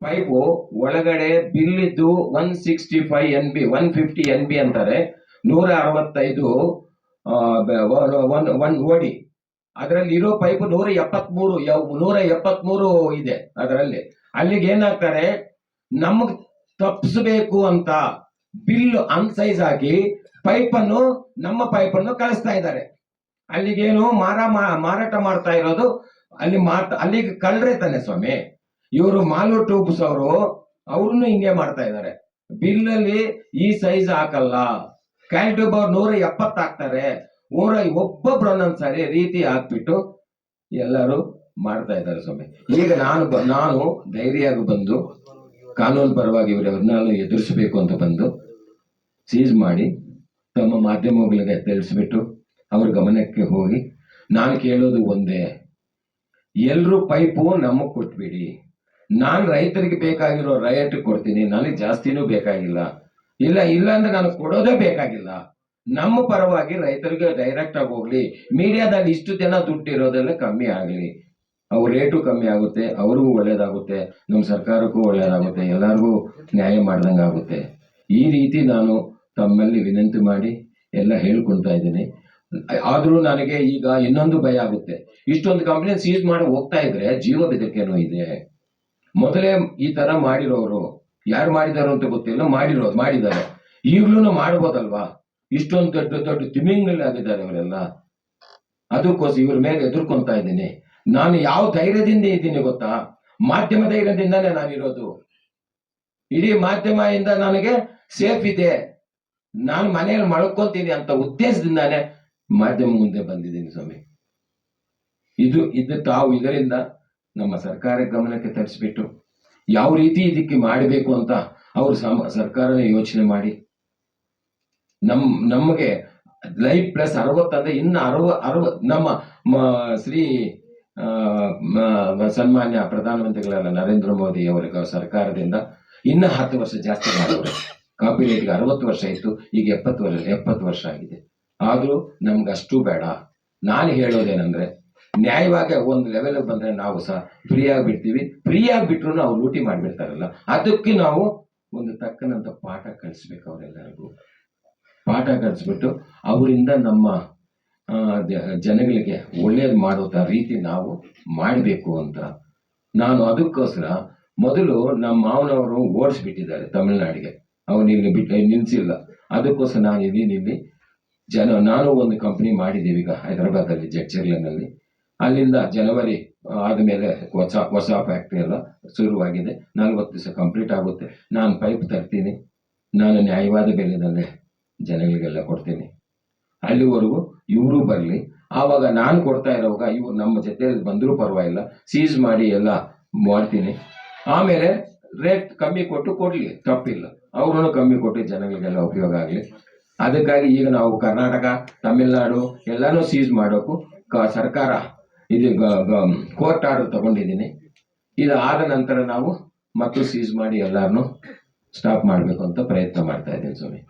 Pipe ಒಳಗಡೆ bill ಇದ್ದು 165 NB 150 NB ಅಂತಾರೆ, 165 ಒಂದು ಓಡಿ. ಅದರಲ್ಲಿ ಇರೋ ಪೈಪ್ 173 ಇದೆ ಅದರಲ್ಲಿ. ಅಲ್ಲಿಗೆ ಏನಾಗ್ತಾರೆ, ನಮಗ್ ತಪ್ಪಿಸಬೇಕು ಅಂತ ಬಿಲ್ ಅನ್ಸೈಜ್ ಆಗಿ ಪೈಪನ್ನು ನಮ್ಮ ಪೈಪನ್ನು ಕಳಿಸ್ತಾ ಇದ್ದಾರೆ. ಅಲ್ಲಿಗೇನು ಮಾರಾಟ ಮಾಡ್ತಾ ಇರೋದು ಅಲ್ಲಿಗೆ ಕಳ್ರೆ ತಾನೆ ಸ್ವಾಮಿ. ಇವರು ಮಾಲು ಟ್ಯೂಬ್ಸ್ ಅವ್ರನ್ನು ಹಿಂಗೆ ಮಾಡ್ತಾ ಇದ್ದಾರೆ. ಬಿಲ್ ಅಲ್ಲಿ ಈ ಸೈಜ್ ಹಾಕಲ್ಲ, ಕ್ಯಾಲ್ಟ್ಯೂಬ್ ಅವ್ರು 170 ಹಾಕ್ತಾರೆ, ಒಬ್ಬೊಬ್ರು ಒಂದೊಂದ್ಸರಿ ರೀತಿ ಹಾಕ್ಬಿಟ್ಟು ಎಲ್ಲರೂ ಮಾಡ್ತಾ ಇದ್ದಾರೆ ಸ್ವಾಮಿ. ಈಗ ನಾನು ಧೈರ್ಯವಾಗಿ ಬಂದು ಕಾನೂನು ಪರವಾಗಿ ಇವರನ್ನ ಎದುರಿಸಬೇಕು ಅಂತ ಬಂದು ಸೀಸ್ ಮಾಡಿ ತಮ್ಮ ಮಾಧ್ಯಮಗಳಿಗೆ ತಿಳಿಸ್ಬಿಟ್ಟು ಅವ್ರ ಗಮನಕ್ಕೆ ಹೋಗಿ ನಾನು ಕೇಳೋದು ಒಂದೇ, ಎಲ್ರೂ ಪೈಪು ನಮಗ್ ಕೊಟ್ಬಿಡಿ. ನಾನು ರೈತರಿಗೆ ಬೇಕಾಗಿರೋ ರೇಟ್ ಕೊಡ್ತೀನಿ, ನನಗೆ ಜಾಸ್ತಿನೂ ಬೇಕಾಗಿಲ್ಲ. ಇಲ್ಲ ಅಂದ್ರೆ ನಾನು ಕೊಡೋದೇ ಬೇಕಾಗಿಲ್ಲ. ನಮ್ಮ ಪರವಾಗಿ ರೈತರಿಗೆ ಡೈರೆಕ್ಟ್ ಆಗಿ ಹೋಗ್ಲಿ. ಮೀಡಿಯಾದಲ್ಲಿ ಇಷ್ಟು ಜನ ದುಡ್ಡು ಇರೋದೆಲ್ಲ ಕಮ್ಮಿ ಆಗಲಿ, ಅವ್ರ ರೇಟು ಕಮ್ಮಿ ಆಗುತ್ತೆ, ಅವ್ರಿಗೂ ಒಳ್ಳೇದಾಗುತ್ತೆ, ನಮ್ಮ ಸರ್ಕಾರಕ್ಕೂ ಒಳ್ಳೇದಾಗುತ್ತೆ, ಎಲ್ಲರಿಗೂ ನ್ಯಾಯ ಮಾಡ್ದಂಗೆ ಆಗುತ್ತೆ. ಈ ರೀತಿ ನಾನು ತಮ್ಮಲ್ಲಿ ವಿನಂತಿ ಮಾಡಿ ಎಲ್ಲ ಹೇಳ್ಕೊಳ್ತಾ ಇದ್ದೀನಿ. ಆದ್ರೂ ನನಗೆ ಈಗ ಇನ್ನೊಂದು ಭಯ ಆಗುತ್ತೆ. ಇಷ್ಟೊಂದು ಕಂಪ್ನಿ ಸೀಸ್ ಮಾಡಿ ಹೋಗ್ತಾ ಇದ್ರೆ ಜೀವ ಬೆದರಿಕೆನೂ ಇದೆ. ಮೊದಲೇ ಈ ತರ ಮಾಡಿರೋರು ಯಾರು ಮಾಡಿದಾರೋ ಅಂತ ಗೊತ್ತಿಲ್ಲ, ಮಾಡಿದ್ದಾರೆ. ಈಗ್ಲೂ ಮಾಡ್ಬೋದಲ್ವಾ? ಇಷ್ಟೊಂದು ದೊಡ್ಡ ತಿಮಿಂಗಲಾಗಿದ್ದಾರೆ ಅವರೆಲ್ಲ. ಅದಕ್ಕೋಸ್ಕರ ಇವ್ರ ಮೇಲೆ ಎದುರ್ಕೊಂತಾ ಇದ್ದೀನಿ. ನಾನು ಯಾವ ಧೈರ್ಯದಿಂದ ಇದ್ದೀನಿ ಗೊತ್ತಾ? ಮಾಧ್ಯಮ ಧೈರ್ಯದಿಂದಾನೇ ನಾನಿರೋದು. ಇಡೀ ಮಾಧ್ಯಮದಿಂದ ನನಗೆ ಸೇಫ್ ಇದೆ, ನಾನು ಮನೆಯಲ್ಲಿ ಮಳ್ಕೊಂತೀನಿ ಅಂತ ಉದ್ದೇಶದಿಂದಾನೇ ಮಾಧ್ಯಮ ಮುಂದೆ ಬಂದಿದ್ದೀನಿ ಸ್ವಾಮಿ. ಇದು ತಾವು ಇದರಿಂದ ನಮ್ಮ ಸರ್ಕಾರ ಗಮನಕ್ಕೆ ತರಿಸ್ಬಿಟ್ಟು ಯಾವ ರೀತಿ ಇದಕ್ಕೆ ಮಾಡಬೇಕು ಅಂತ ಅವರು ಸರ್ಕಾರನೇ ಯೋಚನೆ ಮಾಡಿ ನಮಗೆ ಲೈಫ್ ಪ್ಲಸ್ 60 ಅಂದ್ರೆ ಇನ್ನು 60 ನಮ್ಮ ಶ್ರೀ ಸನ್ಮಾನ್ಯ ಪ್ರಧಾನಮಂತ್ರಿಗಳಾದ ನರೇಂದ್ರ ಮೋದಿ ಅವರ ಸರ್ಕಾರದಿಂದ ಇನ್ನು 10 ವರ್ಷ ಜಾಸ್ತಿ ಮಾಡಿದ್ರು. ಕಾಪಿರೇಟ್ಗೆ 60 ವರ್ಷ ಇತ್ತು, ಈಗ 70 ವರ್ಷ ಆಗಿದೆ. ಆದ್ರೂ ನಮ್ಗೆ ಅಷ್ಟು ಬೇಡ. ನಾನು ಹೇಳೋದೇನಂದ್ರೆ, ನ್ಯಾಯವಾಗಿ ಒಂದು ಲೆವೆಲ್ ಬಂದ್ರೆ ನಾವು ಸಹ ಫ್ರೀಯಾಗಿ ಬಿಡ್ತೀವಿ. ಫ್ರೀಯಾಗಿ ಬಿಟ್ರು ಅವ್ರು ಲೂಟಿ ಮಾಡಿಬಿಡ್ತಾರಲ್ಲ, ಅದಕ್ಕೆ ನಾವು ಒಂದು ತಕ್ಕನಂತ ಪಾಠ ಕಲಿಸ್ಬೇಕು. ಅವರೆಲ್ಲರಿಗೂ ಪಾಠ ಕಲಿಸ್ಬಿಟ್ಟು ಅವರಿಂದ ನಮ್ಮ ಜನಗಳಿಗೆ ಒಳ್ಳೇದು ಮಾಡೋ ರೀತಿ ನಾವು ಮಾಡಬೇಕು ಅಂತ ನಾನು ಅದಕ್ಕೋಸ್ಕರ ಮೊದಲು ನಮ್ಮ ಮಾವನವರು ಓಡಿಸ್ಬಿಟ್ಟಿದ್ದಾರೆ ತಮಿಳ್ನಾಡಿಗೆ. ಅವನು ಇಲ್ಲಿ ನಿಲ್ಸಿಲ್ಲ. ಅದಕ್ಕೋಸ್ಕರ ನಾನು ಇಲ್ಲಿ ನಾನು ಒಂದು ಕಂಪ್ನಿ ಮಾಡಿದ್ದೀವಿ ಈಗ ಹೈದರಾಬಾದಲ್ಲಿ, ಜಡ್ಚರ್ಲೆನಲ್ಲಿ. ಅಲ್ಲಿಂದ ಜನವರಿ ಆದಮೇಲೆ ಹೊಸ ಫ್ಯಾಕ್ಟ್ರಿ ಎಲ್ಲ ಶುರುವಾಗಿದೆ. 40 ದಿವಸ ಕಂಪ್ಲೀಟ್ ಆಗುತ್ತೆ. ನಾನು ಪೈಪ್ ತರ್ತೀನಿ, ನಾನು ನ್ಯಾಯವಾದ ಬೆಲೆದಲ್ಲೇ ಜನಗಳಿಗೆಲ್ಲ ಕೊಡ್ತೀನಿ. ಅಲ್ಲಿವರೆಗೂ ಇವರು ಬರಲಿ. ಆವಾಗ ನಾನು ಕೊಡ್ತಾ ಇರೋವಾಗ ಇವ್ರು ನಮ್ಮ ಜೊತೆ ಬಂದರೂ ಪರವಾಗಿಲ್ಲ, ಸೀಸ್ ಮಾಡಿ ಎಲ್ಲ ಮಾಡ್ತೀನಿ. ಆಮೇಲೆ ರೇಟ್ ಕಮ್ಮಿ ಕೊಟ್ಟು ಕೊಡ್ಲಿ, ತಪ್ಪಿಲ್ಲ. ಅವ್ರೂ ಕಮ್ಮಿ ಕೊಟ್ಟು ಜನಗಳಿಗೆಲ್ಲ ಉಪಯೋಗ ಆಗಲಿ. ಅದಕ್ಕಾಗಿ ಈಗ ನಾವು ಕರ್ನಾಟಕ, ತಮಿಳ್ನಾಡು ಎಲ್ಲಾನು ಸೀಸ್ ಮಾಡೋಕ್ಕೂ ಸರ್ಕಾರ ಇದು ಕೋರ್ಟ್ ಆರ್ಡರ್ ತಗೊಂಡಿದ್ದೀನಿ. ಇದು ಆದ ನಂತರ ನಾವು ಮತ್ತು ಸೀಸ್ ಮಾಡಿ ಎಲ್ಲಾರನ್ನು ಸ್ಟಾಪ್ ಮಾಡಬೇಕು ಅಂತ ಪ್ರಯತ್ನ ಮಾಡ್ತಾ ಇದ್ದೀನಿ ಸ್ವಾಮಿ.